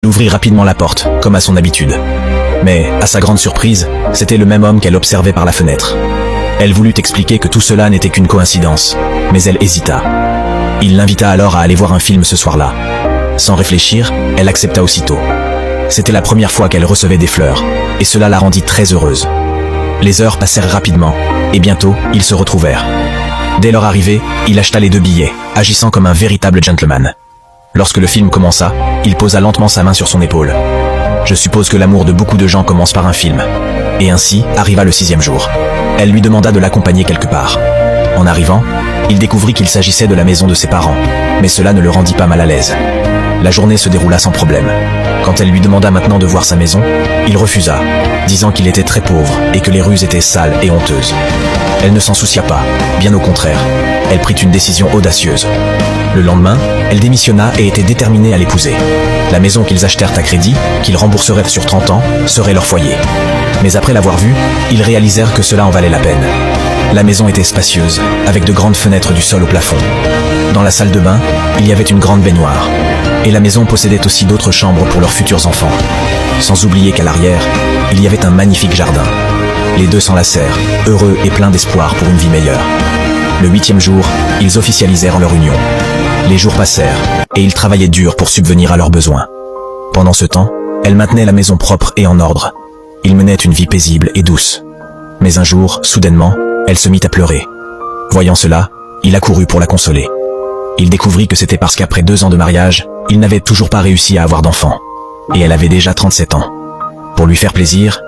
Elle ouvrit rapidement la porte, comme à son habitude. Mais, à sa grande surprise, c'était le même homme qu'elle observait par la fenêtre. Elle voulut expliquer que tout cela n'était qu'une coïncidence, mais elle hésita. Il l'invita alors à aller voir un film ce soir-là. Sans réfléchir, elle accepta aussitôt. C'était la première fois qu'elle recevait des fleurs, et cela la rendit très heureuse. Les heures passèrent rapidement, et bientôt, ils se retrouvèrent. Dès leur arrivée, il acheta les 2 billets, agissant comme un véritable gentleman. Lorsque le film commença, il posa lentement sa main sur son épaule. Je suppose que l'amour de beaucoup de gens commence par un film. Et ainsi arriva le 6e jour. Elle lui demanda de l'accompagner quelque part. En arrivant, il découvrit qu'il s'agissait de la maison de ses parents, mais cela ne le rendit pas mal à l'aise. La journée se déroula sans problème. Quand elle lui demanda maintenant de voir sa maison, il refusa, disant qu'il était très pauvre et que les rues étaient sales et honteuses. Elle ne s'en soucia pas, bien au contraire. Elle prit une décision audacieuse. Le lendemain, elle démissionna et était déterminée à l'épouser. La maison qu'ils achetèrent à crédit, qu'ils rembourseraient sur 30 ans, serait leur foyer. Mais après l'avoir vue, ils réalisèrent que cela en valait la peine. La maison était spacieuse, avec de grandes fenêtres du sol au plafond. Dans la salle de bain, il y avait une grande baignoire. Et la maison possédait aussi d'autres chambres pour leurs futurs enfants. Sans oublier qu'à l'arrière, il y avait un magnifique jardin. Les deux s'enlacèrent, heureux et pleins d'espoir pour une vie meilleure. Le 8e jour, ils officialisèrent leur union. Les jours passèrent, et ils travaillaient dur pour subvenir à leurs besoins. Pendant ce temps, elle maintenait la maison propre et en ordre. Ils menaient une vie paisible et douce. Mais un jour, soudainement, elle se mit à pleurer. Voyant cela, il accourut pour la consoler. Il découvrit que c'était parce qu'après 2 ans de mariage, il n'avait toujours pas réussi à avoir d'enfant. Et elle avait déjà 37 ans. Pour lui faire plaisir,